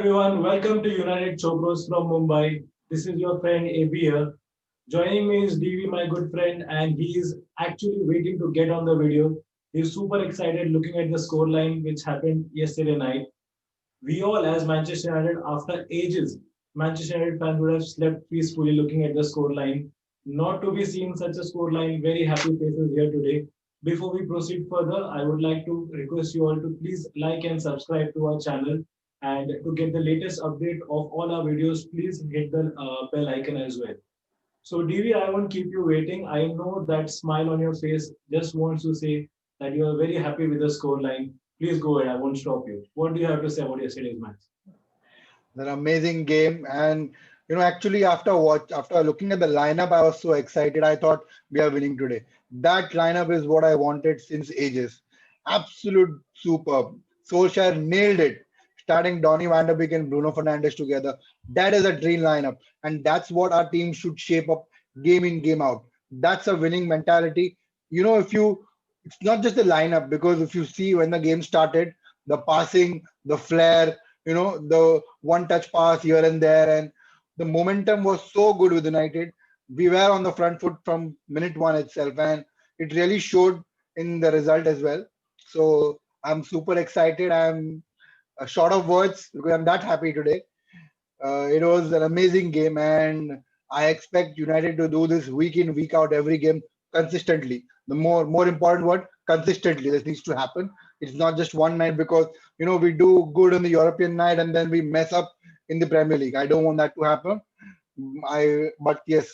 everyone, welcome to United Chopros from Mumbai. This is your friend AB here. Joining me is DV, my good friend, and he is actually waiting to get on the video. He's super excited looking at the scoreline which happened yesterday night. We all, as Manchester United, after ages, Manchester United fans would have slept peacefully looking at the scoreline. Not to be seen such a scoreline, very happy faces here today. Before we proceed further, I would like to request you all to please like and subscribe to our channel. And to get the latest update of all our videos, please hit the bell icon as well. So, DV, I won't keep you waiting. I know that smile on your face just wants to say that you are very happy with the scoreline. Please go ahead. I won't stop you. What do you have to say about yesterday's match? An amazing game. And actually after looking at the lineup, I was so excited. I thought we are winning today. That lineup is what I wanted since ages. Absolute superb. Solskjaer nailed it. Starting Donny van der Beek and Bruno Fernandes together. That is a dream lineup. And that's what our team should shape up game in, game out. That's a winning mentality. If you it's not just the lineup, because if you see when the game started, the passing, the flair, the one touch pass here and there, and the momentum was so good with United. We were on the front foot from minute one itself, and it really showed in the result as well. So I'm super excited. I'm short of words because I'm that happy today. It was an amazing game, and I expect United to do this week in, week out, every game consistently. The more important word, consistently. This needs to happen. It's not just one night, because we do good on the European night and then we mess up in the Premier League. I don't want that to happen. But yes,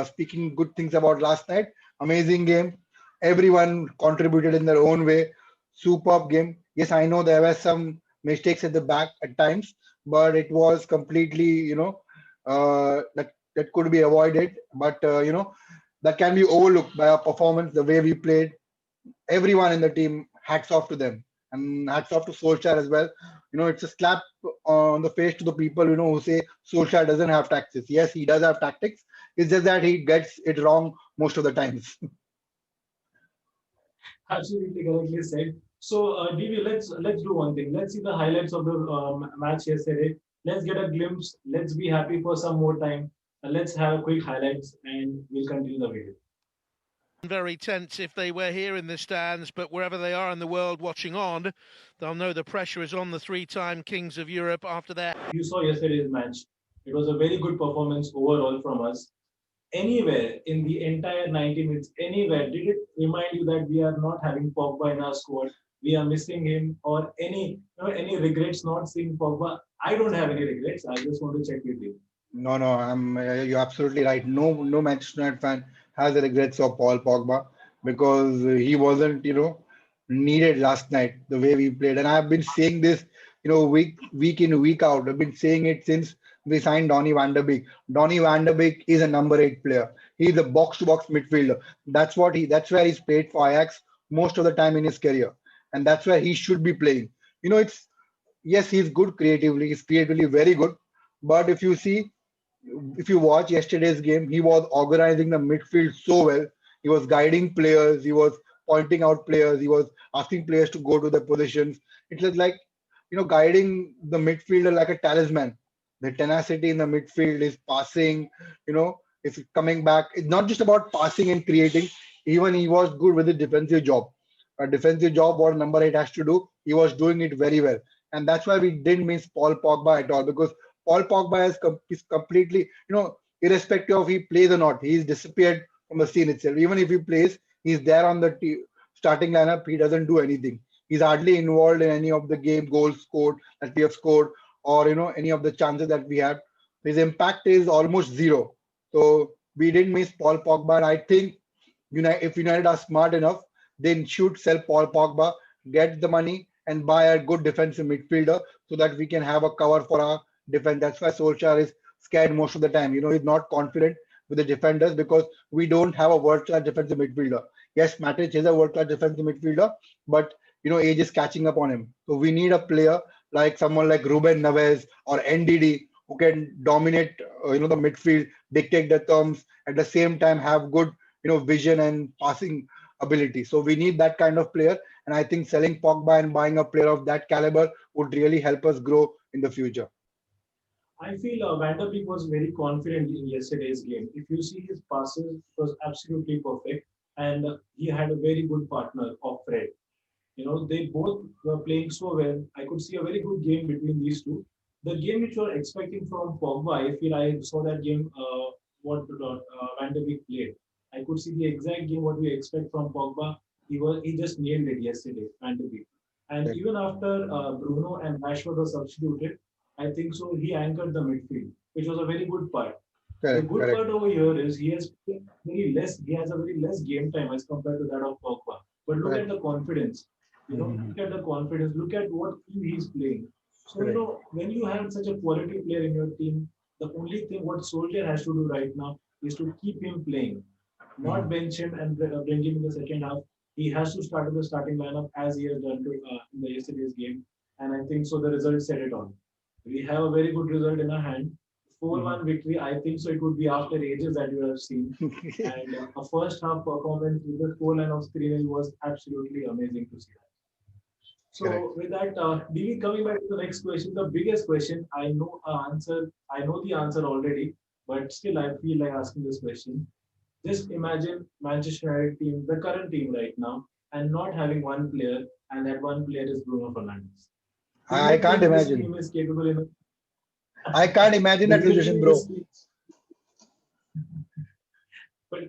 speaking good things about last night, amazing game. Everyone contributed in their own way. Superb game. Yes, I know there were some mistakes at the back at times, but it was completely, that could be avoided. But that can be overlooked by our performance, the way we played. Everyone in the team, hats off to them, and hats off to Solskjaer as well. It's a slap on the face to the people who say Solskjaer doesn't have tactics. Yes, he does have tactics. It's just that he gets it wrong most of the times. Absolutely correctly said. So, DV, let's do one thing. Let's see the highlights of the match yesterday. Let's get a glimpse. Let's be happy for some more time. Let's have a quick highlights, and we'll continue the video. Very tense if they were here in the stands, but wherever they are in the world watching on, they'll know the pressure is on the three-time kings of Europe after their. You saw yesterday's match. It was a very good performance overall from us. Anywhere in the entire 90 minutes, anywhere, did it remind you that we are not having Pogba in our squad? We are missing him, or any regrets not seeing Pogba? I don't have any regrets. I just want to check with you. No, no, you're absolutely right. No Manchester United fan has regrets of Paul Pogba, because he wasn't, needed last night the way we played. And I've been saying this, week in, week out. I've been saying it since we signed Donny van der Beek. Donny van der Beek is a number eight player. He's a box-to-box midfielder. That's where he's played for Ajax most of the time in his career, and that's where he should be playing. It's yes, he's good creatively. He's creatively very good, but if you watch yesterday's game, he was organizing the midfield so well. He was guiding players, he was pointing out players, he was asking players to go to their positions. It was like, guiding the midfielder like a talisman. The tenacity in the midfield is passing, if coming back. It's not just about passing and creating. Even he was good with the defensive job. A defensive job, what number eight has to do, he was doing it very well. And that's why we didn't miss Paul Pogba at all, because Paul Pogba is completely, irrespective of he plays or not, he's disappeared from the scene itself. Even if he plays, he's there on the starting lineup. He doesn't do anything. He's hardly involved in any of the game goals scored that we have scored, or any of the chances that we had. His impact is almost zero. So we didn't miss Paul Pogba. And I think if United are smart enough, they should sell Paul Pogba, get the money, and buy a good defensive midfielder so that we can have a cover for our defense. That's why Solskjaer is scared most of the time. He's not confident with the defenders, because we don't have a world-class defensive midfielder. Yes, Matic is a world-class defensive midfielder, but age is catching up on him. So we need a player like someone like Ruben Neves or NDD, who can dominate, the midfield, dictate the terms, at the same time have good, vision and passing ability. So we need that kind of player, and I think selling Pogba and buying a player of that caliber would really help us grow in the future. I feel Van der Beek was very confident in yesterday's game. If you see his passes, it was absolutely perfect, and he had a very good partner of Fred. They both were playing so well. I could see a very good game between these two. The game which you are expecting from Pogba, I feel I saw that game what Van der Beek played. I could see the exact game what we expect from Pogba. He just nailed it yesterday, Van der Beek. And Correct, even after Bruno and Rashford were substituted, I think so he anchored the midfield, which was a very good part. The correct, good correct. part over here is he has a very less game time as compared to that of Pogba. But look at Correct. the confidence. Mhm. Look at the confidence. Look at what team he's playing. So Correct. when you have such a quality player in your team, the only thing what Solskjaer has to do right now is to keep him playing, not Mhm. bench him and bring him in the second half. He has to start with the starting lineup as he has done in the yesterday's game, and I think so. The result said it all. We have a very good result in our hand. Mhm. 4-1 victory. I think so. It would be after ages that you have seen. And a first half performance with the scoreline of 3-0 was absolutely amazing to see that. Correct. So with that, Divi, coming back to the next question, the biggest question, I know the answer already, but still I feel like asking this question. Just imagine Manchester United team, the current team right now, and not having one player, and that one player is Bruno Fernandes. Do I you can't think this imagine. team is capable enough? I can't imagine Do that you situation, think bro. this team But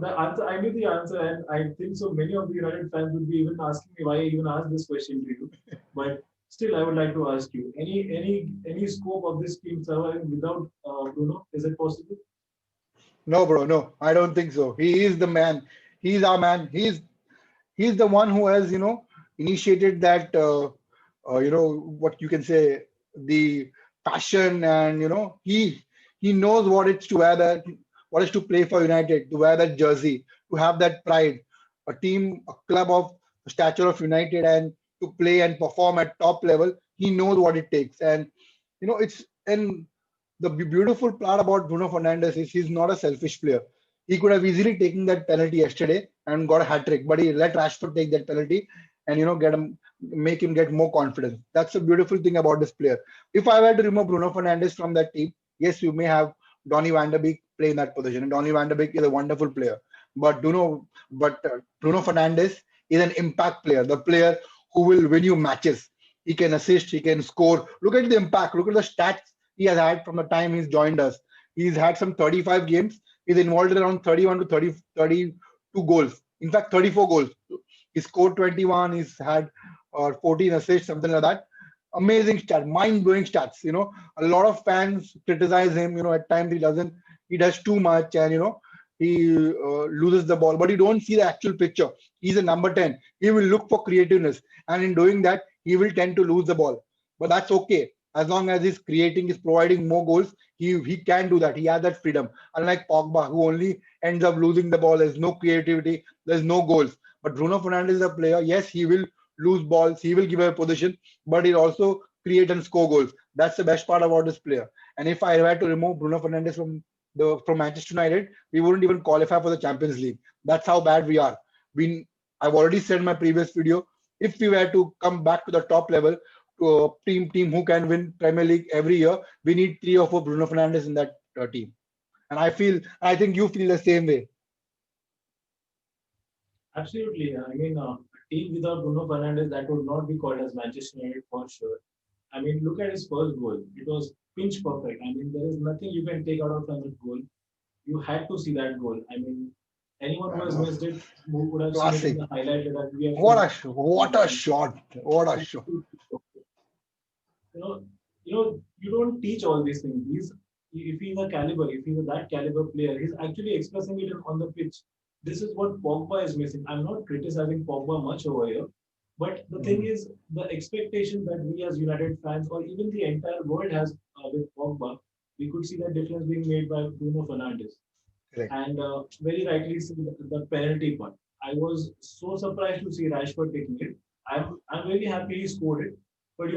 the answer, I knew the answer, and I think so many of the United fans would be even asking me why I even asked this question to you. But still, I would like to ask you: any scope of this team surviving without Bruno? Is it possible? No, bro, no, I don't think so. He is the man. He's our man. He's the one who has, initiated that, what you can say, the passion, and he knows what it's to wear that, what is to play for United, to wear that jersey, to have that pride, a team, a club of stature of United, and to play and perform at top level. He knows what it takes, and it's and the beautiful part about Bruno Fernandes is he's not a selfish player. He could have easily taken that penalty yesterday and got a hat trick, but he let Rashford take that penalty and get him, make him get more confidence. That's the beautiful thing about this player. If I were to remove Bruno Fernandes from that team, yes, you may have Donny van der Beek play in that position, and Donny van der Beek is a wonderful player. Bruno Fernandes is an impact player, the player who will win you matches. He can assist, he can score. Look at the impact. Look at the stats he has had from the time he's joined us. He's had some 35 games. He's involved in around 31 to 32 goals. In fact, 34 goals. He scored 21. He's had 14 assists, something like that. Amazing stat, mind-blowing stats. A lot of fans criticize him. At times he does too much, and he loses the ball. But you don't see the actual picture. He's a number 10. He will look for creativeness, and in doing that, he will tend to lose the ball. But that's okay as long as he's providing more goals, he can do that. He has that freedom. Unlike Pogba, who only ends up losing the ball, there's no creativity, there's no goals. But Bruno Fernandes is a player. Yes, he will lose balls, he will give a position, but he'll also create and score goals. That's the best part about this player. And if I were to remove Bruno Fernandes from Manchester United, we wouldn't even qualify for the Champions League. That's how bad we are. We I've already said in my previous video, if we were to come back to the top level, to a team who can win Premier League every year, we need three or four Bruno Fernandes in that team. And I think you feel the same way. Absolutely. I mean, a team without Bruno Fernandes that would not be called as Manchester United for sure. I mean, look at his first goal. It was pinch perfect. I mean, there is nothing you can take out of from that goal. You had to see that goal. I mean, anyone who has missed it who would have seen it in Classic. the highlight that we have What shown. a what a shot! What a shot! You know, you don't teach all these things. If he's a caliber, if he's a that caliber player, he's actually expressing it on the pitch. This is what Pogba is missing. I'm not criticizing Pogba much over here, but the thing Mhm. is, the expectation that we as United fans or even the entire world has with Pogba, we could see that difference being made by Bruno Fernandes. Correct. And very rightly said, the penalty part. I was so surprised to see Rashford taking it. I'm very happy he scored it. But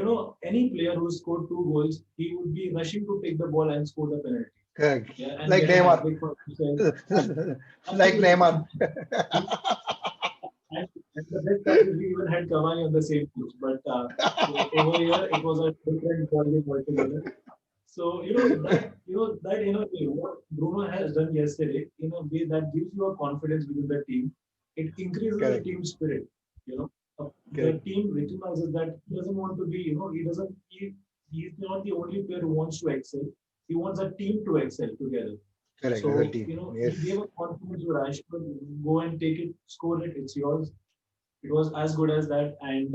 any player who scored two goals, he would be rushing to take the ball and score the penalty. Correct. Yeah, and Like get a hat Neymar. trick for himself. And Like absolutely. Neymar. And And the best part is we even had Cavani on the same pitch, but over here it was a different ballgame altogether. So what Bruno has done yesterday in a way that gives you a confidence within the team. It increases the Correct. team spirit. You know, the Correct. team recognizes that he doesn't want to be. He doesn't. He's not the only player who wants to excel. He wants a team to excel together. Correct. As a So team. he Yes. gave a confidence to Rashford. Go and take it, score it. It's yours. It was as good as that, and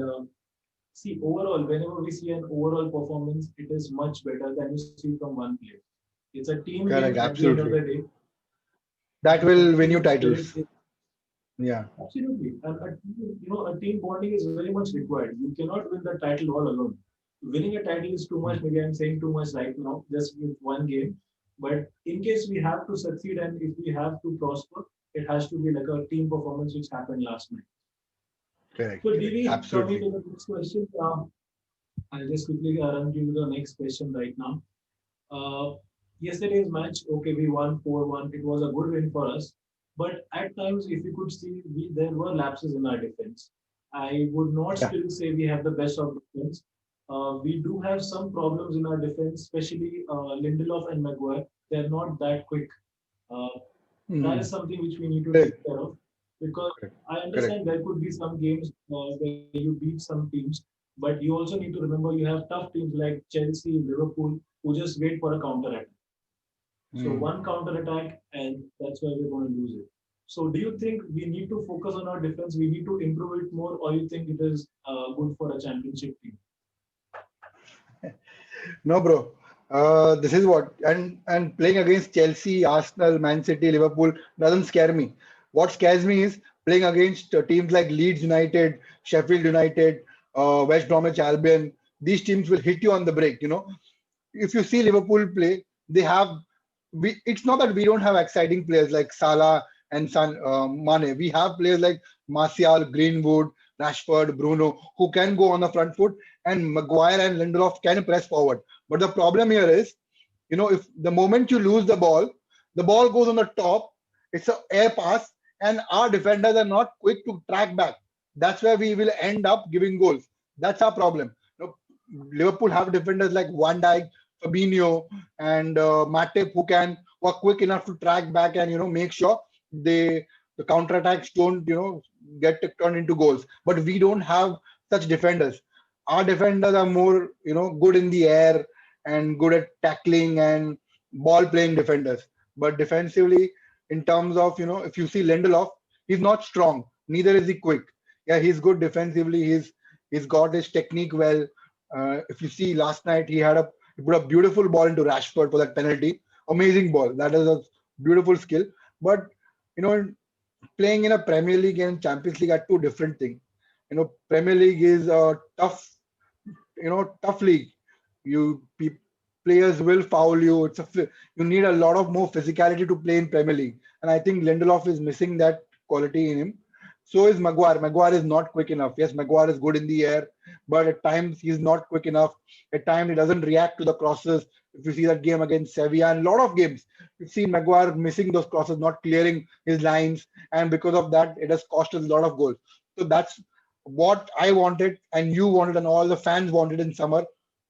see, overall, whenever we see an overall performance, it is much better than you see from one player. It's a team game Correct. at the end of Absolutely. the day, That and the will win you team spirit titles. is Yeah. absolutely. And a team bonding is very much required. You cannot win the title all alone. Winning a title is too much. Maybe I'm saying too much right now, just with one game. But in case we have to succeed and if we have to prosper, it has to be like a team performance which happened last night. Correct. So, Correct. Divi, coming Absolutely. to the next question, I'll just quickly run you the next question right now. Uh, Yesterday's match, okay, we won 4-1. It was a good win for us. But at times, if you could see, there were lapses in our defense. I would not Yeah. still say we have the best of defense. We do have some problems in our defense, especially Lindelof and Maguire. They're not that quick. Uh, that is Mm. something which we need to take Correct. care of because Correct. I Correct. understand there could be some games where you beat some teams, but you also need to remember you have tough teams like Chelsea, Liverpool, who just wait for a counter attack. So Mm. one counter attack, and that's where we're going to lose it. So do you think we need to focus on our defense? We need to improve it more, or you think it is good for a championship team? No, bro. This is what and playing against Chelsea, Arsenal, Man City, Liverpool doesn't scare me. What scares me is playing against teams like Leeds United, Sheffield United, West Bromwich Albion. These teams will hit you on the break. If you see Liverpool play, they have we. It's not that we don't have exciting players like Salah and Mane. We have players like Martial, Greenwood, Rashford, Bruno, who can go on the front foot, and Maguire and Lindelof can press forward. But the problem here is, if the moment you lose the ball goes on the top. It's an air pass, and our defenders are not quick to track back. That's where we will end up giving goals. That's our problem. Liverpool have defenders like Van Dijk, Fabinho, and Matip who are quick enough to track back and make sure they the counter attacks don't get turned into goals. But we don't have such defenders. Our defenders are more good in the air and good at tackling and ball playing defenders. But defensively, in terms of if you see Lindelof, he's not strong. Neither is he quick. Yeah, he's good defensively. He's got his technique well. If you see last night, he put a beautiful ball into Rashford for that penalty. Amazing ball. That is a beautiful skill. But you know, playing in a Premier League and Champions League are two different things. Premier League is a tough league. You players will foul you. You need a lot of more physicality to play in Premier League, and I think Lindelof is missing that quality in him. So is Maguire. Maguire is not quick enough. Yes, Maguire is good in the air, but at times he's not quick enough. At times he doesn't react to the crosses. If you see that game against Sevilla and a lot of games, you've seen Maguire missing those crosses, not clearing his lines, and because of that, it has cost us a lot of goals. So that's what I wanted, and you wanted, and all the fans wanted in summer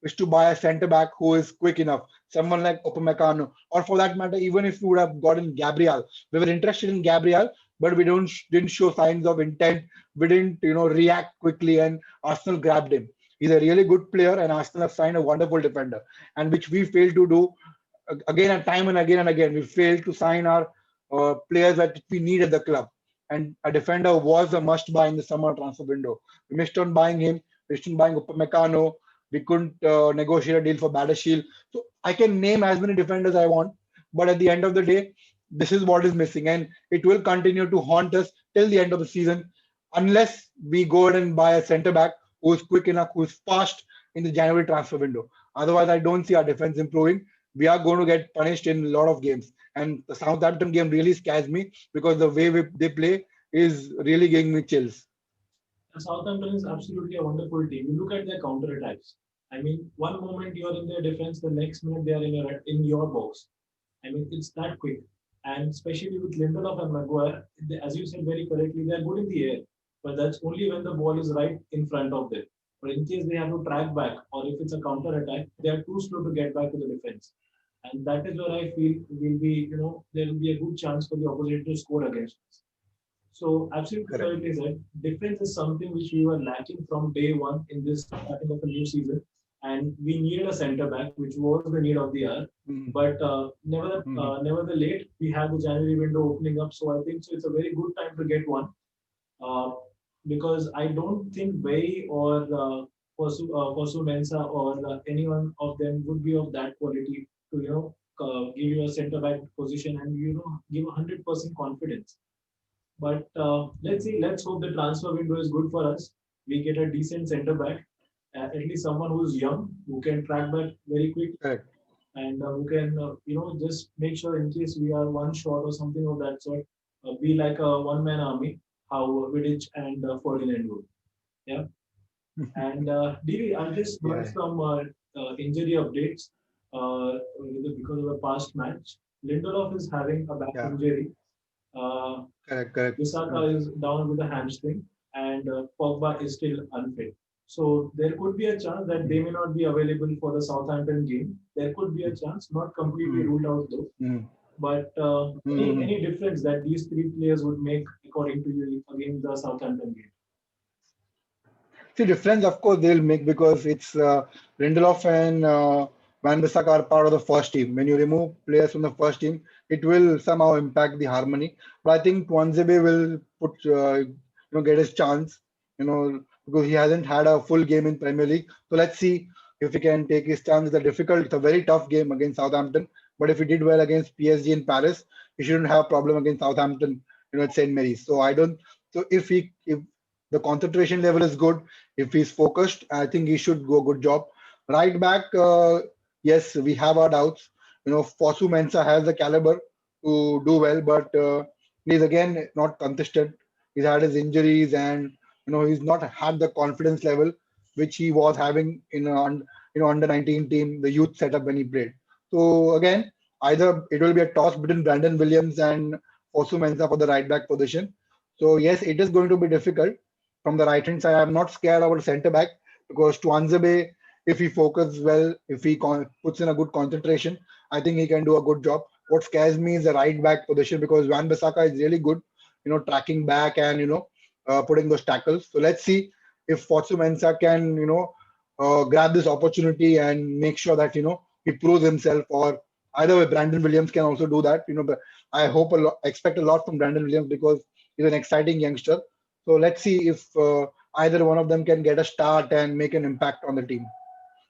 is to buy a centre back who is quick enough, someone like Upamecano, or for that matter, even if we would have gotten Gabriel, we were interested in Gabriel, but we didn't show signs of intent. We didn't, react quickly, and Arsenal grabbed him. He's a really good player, and Arsenal have signed a wonderful defender, and which we failed to do again and time and again and again. We failed to sign our players that we need at the club. And a defender was a must buy in the summer transfer window. We missed on buying him. We missed on buying Upamecano. We couldn't negotiate a deal for Badashil. So I can name as many defenders I want, but at the end of the day, this is what is missing, and it will continue to haunt us till the end of the season, unless we go ahead and buy a centre back who is quick enough, who is fast in the January transfer window. Otherwise, I don't see our defense improving. We are going to get punished in a lot of games, and the Southampton game really scares me because the way they play is really giving me chills. Southampton is absolutely a wonderful team. You look at their counter attacks. I mean, one moment you're in their defense, the next minute they are in your box. I mean, it's that quick. And especially with Lindelof and Maguire, as you said very correctly, they are good in the air. but that's only when the ball is right in front of them. But in case they have to track back, or if it's a counter attack, they are too slow to get back to the defense. And that is where I feel will be, there will be a good chance for the opposition to score against us. So absolutely Correct. correctly said. Defense is something which we were lacking from day one in this starting of a new season, and we needed a centre back, which was the need of the hour. Mhm. But Mhm. nevertheless, we have the January window opening up, so I think so it's a very good time to get one. Uh, because I don't think Bay or Fosu Mensah or anyone of them would be of that quality to give you a centre back position and give 100% confidence. But let's see. Let's hope the transfer window is good for us. We get a decent centre back, at least someone who's young, who can track back very quick, Correct. and who can just make sure in case we are one short or something of that sort, be like a one-man army, how Vidic and Ferdinand would. Yeah. And DV, I just heard Yeah. some injury updates because of the past match. Lindelof is having a back Yeah. injury. Uh, Correct. Correct. Bissaka is down with a hamstring, and Pogba is still unfit. So there could be a chance that they may not be available for the Southampton game. There could be a chance, not completely Mhm. ruled out though. Mhm. But Mhm. any difference that these three players would make according to you against the Southampton game? See, difference, of course, they'll make because it's Lindelof and Van Bissaka are part of the first team. When you remove players from the first team, it will somehow impact the harmony. But I think Tuanzebe will get his chance, because he hasn't had a full game in Premier League. So let's see if he can take his chance. It's a very tough game against Southampton. But if he did well against PSG in Paris, he shouldn't have a problem against Southampton, at St. Mary's. So I don't. So if the concentration level is good, if he's focused, I think he should go good job. Right back, yes, we have our doubts. Fosu Mensah has the caliber to do well, but he's again not consistent. He's had his injuries, and he's not had the confidence level which he was having in under 19 team, the youth setup when he played. So again, either it will be a toss between Brandon Williams and Fosu Mensah for the right back position. So yes, it is going to be difficult from the right hand side. I'm not scared about centre back because Tuanzebe, if he focuses well, if he puts in a good concentration, I think he can do a good job. What scares me is the right back position because Van Bissaka is really good, tracking back and putting those tackles. So let's see if Fotsu Mensah can grab this opportunity and make sure that he proves himself. Or either way, Brandon Williams can also do that. But I hope expect a lot from Brandon Williams because he's an exciting youngster. So let's see if either one of them can get a start and make an impact on the team.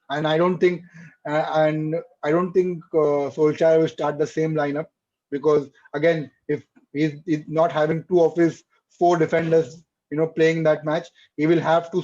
And I don't think Solskjaer will start the same lineup because again, if he's not having two of his four defenders, playing that match, he will have two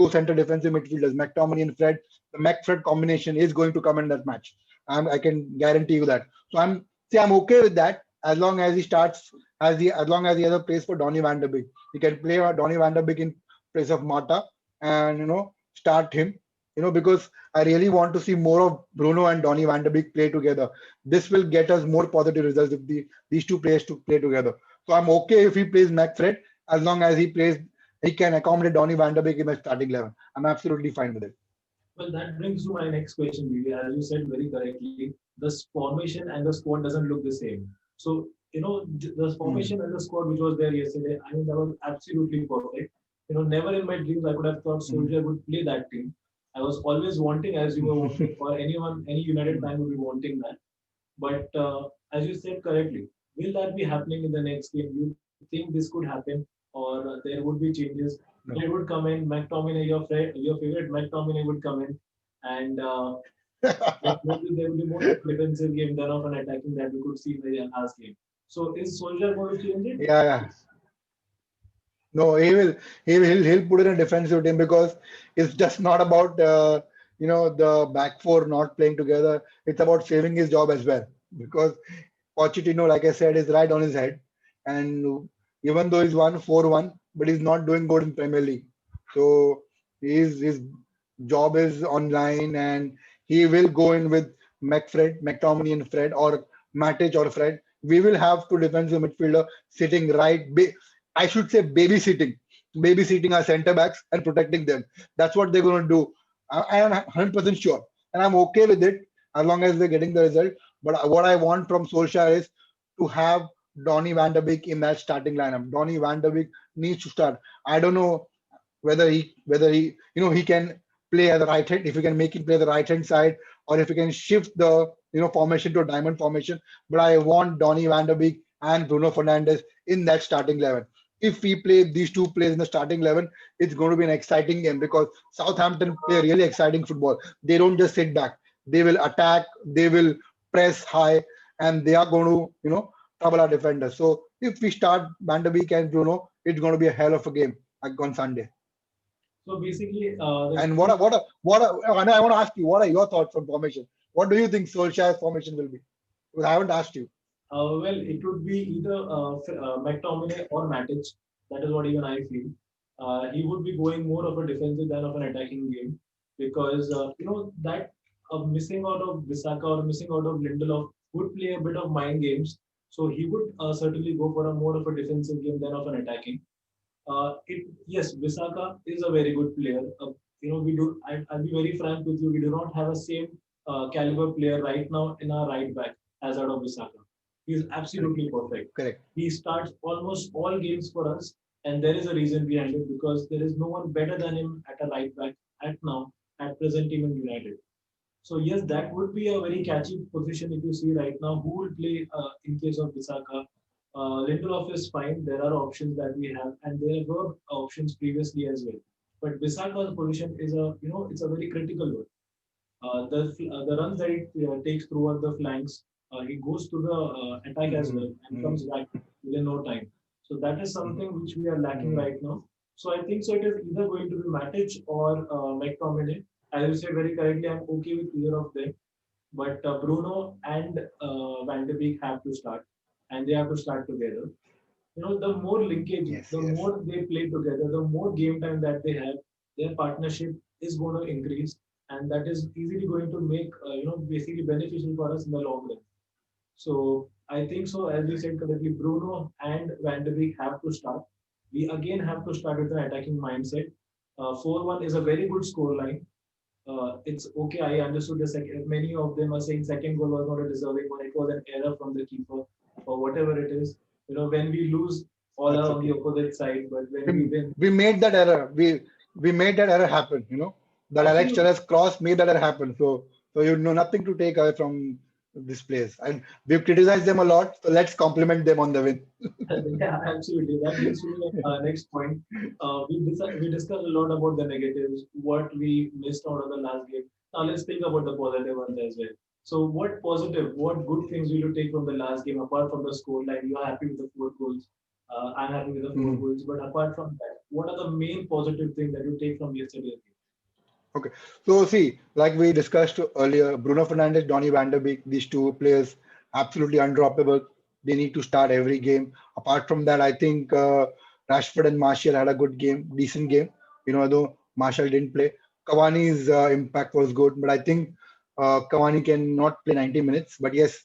center defensive midfielders, McTominay and Fred. The Mac-Fred combination is going to come in that match. I can guarantee you that. So I'm okay with that as long as he starts as long as he has a place for Donny van der Beek. He can play Donny van der Beek in place of Mata and start him. Because I really want to see more of Bruno and Donny van der Beek play together. This will get us more positive results if these two players to play together. So I'm okay if he plays McFred as long as he can accommodate Donny van der Beek in the starting 11. I'm absolutely fine with it. Well, that brings to my next question, Vivi. As you said very correctly, the formation and the squad doesn't look the same. So, the Hmm. formation and the squad which was there yesterday, I mean, that was absolutely perfect. Never in my dreams I could have thought Hmm. Solskjaer would play that team. I was always wanting, as you were wanting, or any United fan would be wanting that. But as you said correctly, will that be happening in the next game? You think this could happen, or there would be changes? No. Fred would come in, McTominay, your favorite McTominay would come in, and maybe there will be more of a defensive game than of an attacking that we could see in the last game. So is Solskjaer going to change it? Yeah, yeah. No, he will. He'll put in a defensive team because it's just not about the back four not playing together. It's about saving his job as well because Pochettino, like I said, is right on his head, and even though he's won 4-1, but he's not doing good in Premier League. So his job is online, and he will go in with McTominay and Fred, or Matic or Fred. We will have two defensive midfielder sitting right. I should say babysitting. babysitting our centre backs and protecting them. That's what they're going to do. I am 100% sure, and I'm okay with it as long as they're getting the result. But what I want from Solskjaer is to have Donny van der Beek in that starting lineup. Donny van der Beek needs to start. I don't know whether he he can play at the right hand, if he can make him play the right hand side, or if he can shift the formation to a diamond formation. But I want Donny van der Beek and Bruno Fernandes in that starting 11. If we play these two players in the starting 11, it's going to be an exciting game because Southampton play really exciting football. They don't just sit back. They will attack, they will press high, and they are going to trouble our defenders. So if we start Van der Beek and Bruno, it's going to be a hell of a game like on Sunday. So basically, And I want to ask you, what are your thoughts on formation? What do you think Solskjaer's formation will be? Because I haven't asked you. well, it would be either McTominay or Matic. That is what even I feel. He would be going more of a defensive than of an attacking game because that missing out of Bissaka or missing out of Lindelof would play a bit of mind games. So he would certainly go for a more of a defensive game than of an attacking. Yes, Visaka is a very good player. We do. I'll be very frank with you. We do not have a same caliber player right now in our right back as out of Visaka. He is absolutely perfect. Correct. He starts almost all games for us, and there is a reason behind it because there is no one better than him at a right back at now at present team in United. So yes, that would be a very catchy position if you see right now. Who will play in case of Visaka? Lindelof is fine. There are options that we have, and there were options previously as well. But Bisaka's position is it's a very critical one. The runs that he takes throughout the flanks, he goes to the attack as well and comes back within no time. So that is something which we are lacking right now. So I think so. It is either going to be Matic or McTominay. As you said very correctly, I'm okay with either of them. But Bruno and Van de Beek have to start, and they have to start together. The more linkage, Yes, the yes. more they play together, the more game time that they have, their partnership is going to increase, and that is easily going to make basically beneficial for us in the long run. So I think so. As you said correctly, Bruno and Van de Beek have to start. We again have to start with an attacking mindset. 4-1 is a very good score line. It's okay. I understood the second. Many of them are saying second goal was not a deserving one. It was an error from the keeper or whatever it is. When we lose, all That's are on the okay. opposite side. But when we We, win, we made that error. We made that error happen. That Alex absolutely, Telles cross made that error happen. So you know nothing to take away from this place. And we've criticized them a lot. So let's compliment them on the win. yeah, absolutely. That leads to the next point. We discussed a lot about the negatives, what we missed out of the last game. Now let's think about the positive ones as well. So, what positive, what good things will you take from the last game apart from the score line? You are happy with the 4 goals. I'm happy with the four Mhm. goals. But apart from that, what are the main positive things that you take from yesterday's game? Okay. So see, like we discussed earlier, Bruno Fernandes, Donny van der Beek, these two players absolutely undroppable. They need to start every game. Apart from that, I think Rashford and Martial had a good game, decent game. Though Martial didn't play. Cavani's impact was good, but I think Cavani can not play 90 minutes. But yes,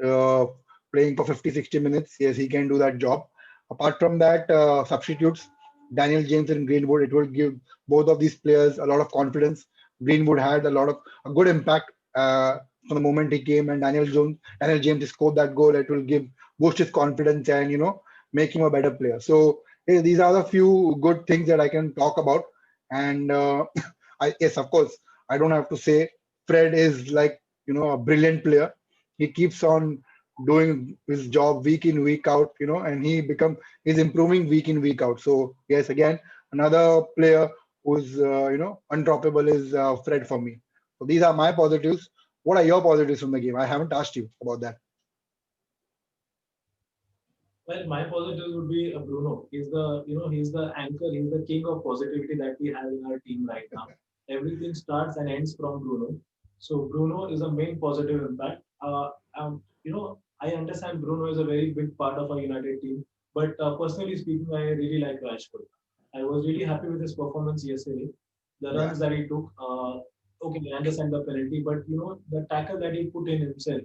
uh, playing for 50, 60 minutes, yes, he can do that job. Apart from that, substitutes, Daniel James and Greenwood, it will give both of these players a lot of confidence. Greenwood had a good impact from the moment he came, and Daniel James scored that goal. It will give boost his confidence and make him a better player. So these are the few good things that I can talk about. And yes, of course, I don't have to say Fred is like a brilliant player. He keeps on doing his job week in week out, and he's improving week in week out. So yes, again another player who's undroppable is Fred for me. So these are my positives. What are your positives from the game? I haven't asked you about that. Well, my positives would be Bruno. He's the anchor. He's the king of positivity that we have in our team right now. Everything starts and ends from Bruno. So Bruno is a main positive impact. I understand Bruno is a very big part of our United team, but personally speaking, I really like Rashford. I was really happy with his performance yesterday. The Yeah, runs that he took. Okay, I understand the penalty, but the tackle that he put in himself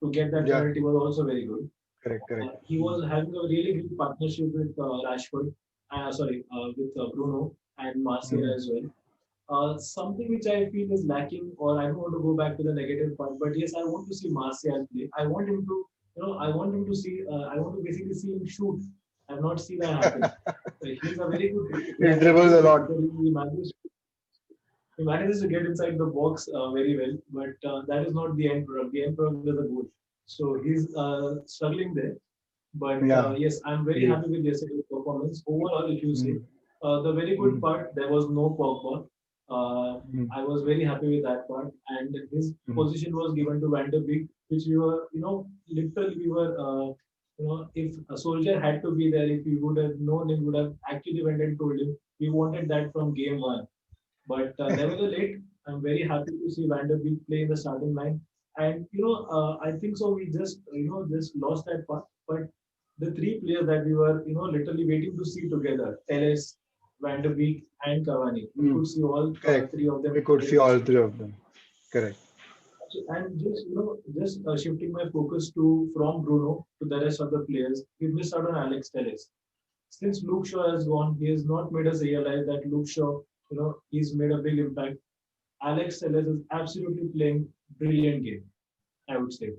to get that yeah, penalty was also very good. correct, correct. He was having a really good partnership with Rashford. with Bruno and Martial Mm. as well. Something which I feel is lacking, or I don't want to go back to the negative part, but yes, I want to see Martial play. I want him to, I want him to see, I want to basically see him shoot. I've not seen that happen. He's a very good He player, dribbles a lot. because he manages to get inside the box very well, but that is not the end product. The end product is a goal. So he's struggling there. But Yeah. yes, I'm very He is. happy with yesterday's performance. Overall, if you say, Mm. the very good Mm. part, there was no Pogba. Mm. I was very happy with that part. And his Mm. position was given to Van der Beek, which we were, literally we were, if a soldier had to be there, if we would have known him, would have actually went and told him, we wanted that from game one. But nevertheless, I'm very happy to see Van der Beek play in the starting line. And I think so. We just just lost that part. But the three players that we were literally waiting to see together, Teles, Van der Beek, and Cavani. We Mm. could see all Correct. three of them We could play see in the all starting. three of them. Correct. And just shifting my focus to from Bruno to the rest of the players, we missed out on Alex Teles. Since Luke Shaw has gone, he has not made us realize that Luke Shaw, he's made a big impact. Alex Telles is absolutely playing brilliant game, I would say.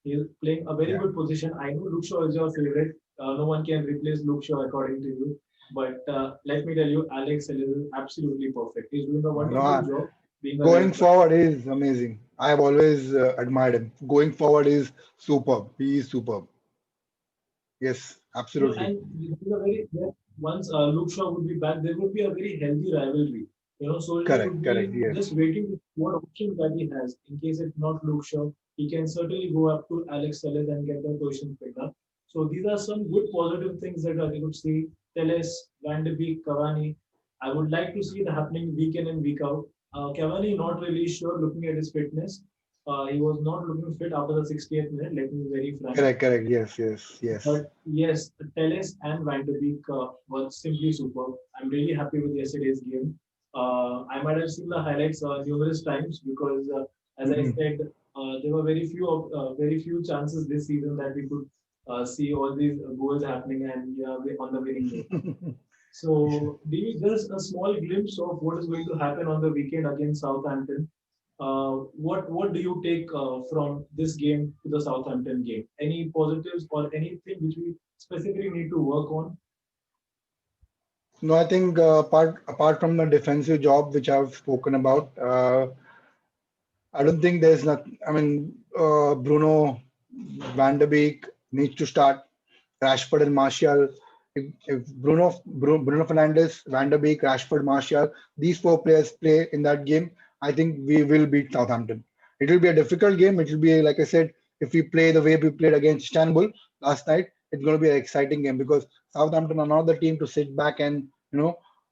He's playing a very Yeah. good position. I know Luke Shaw is your favorite. No one can replace Luke Shaw according to you. But let me tell you, Alex Telles is absolutely perfect. He's doing a No, wonderful job being a going left back. forward is amazing. I have always admired him. Going forward is superb. He is superb. Yes, absolutely. And once Luke Shaw would be back, there would be a very healthy rivalry. Soldier Correct. would Correct. be Yes. just waiting to see what options that he has. In case it's not Luke Shaw, he can certainly go up to Alex Telles and get the position picked up. So these are some good positive things that I could see. Telles, Van de Beek, Cavani. I would like to see it happening week in and week out. Cavani, not really sure looking at his fitness. He was not looking fit after the 60th minute, let me be very frank. Correct. Correct. Yes. Yes. Yes. But yes, Teles and Van de Beek were simply superb. I'm really happy with yesterday's game. I might have seen the highlights numerous times because, as I Mhm. said, there were very few chances this season that we could see all these goals happening and on the winning note. So, do you just a small glimpse of what is going to happen on the weekend against Southampton? What do you take from this game to the Southampton game? Any positives or anything which we specifically need to work on? No, I think apart from the defensive job which I've spoken about, I don't think there's not. I mean, Bruno Van de Beek needs to start. Rashford and Martial. If Bruno Fernandes, Van der Beek, Rashford, Martial, these four players play in that game, I think we will beat Southampton. It will be a difficult game. It will be, like I said, if we play the way we played against Istanbul last night, it's going to be an exciting game because Southampton are not the team to sit back and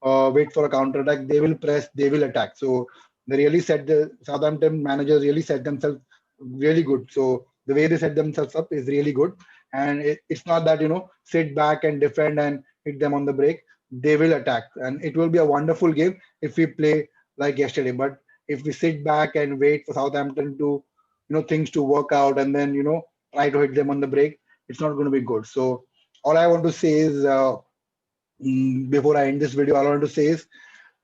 wait for a counter attack. They will press, they will attack. So the Southampton managers really set themselves really good. So the way they set themselves up is really good, and it's not that sit back and defend and hit them on the break. They will attack, and it will be a wonderful game if we play like yesterday. But if we sit back and wait for Southampton to things to work out and then try to hit them on the break, it's not going to be good. So all I want to say is before I end this video, all I want to say is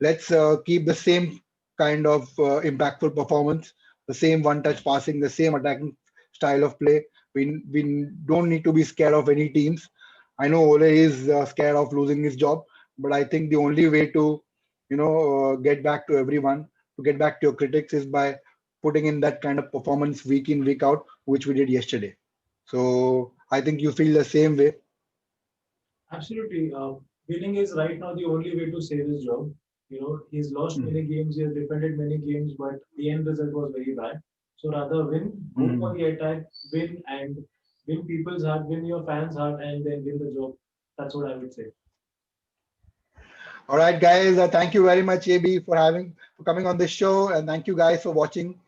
let's keep the same kind of impactful performance, the same one-touch passing, the same attacking style of play. We don't need to be scared of any teams. I know Ole is scared of losing his job, but I think the only way to, get back to everyone, to get back to your critics, is by putting in that kind of performance week in, week out, which we did yesterday. So I think you feel the same way. Absolutely. Winning is right now the only way to save his job. He's lost many games, he has defended many games, but the end result was very bad. So rather win, go for Mhm. the attack, win and win people's heart, win your fans' heart, and then win the job. That's what I would say. All right, guys. Thank you very much, AB, for coming on this show, and thank you guys for watching.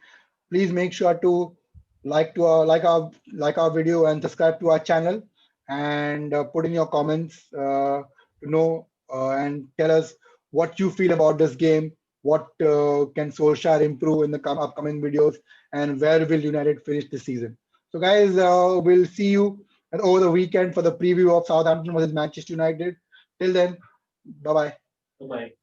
Please make sure to like our video and subscribe to our channel, and put in your comments to know and tell us what you feel about this game. What can Solskjaer improve in the upcoming videos, and where will United finish this season? So, guys, we'll see you over the weekend for the preview of Southampton versus Manchester United. Till then, Bye bye. Bye bye.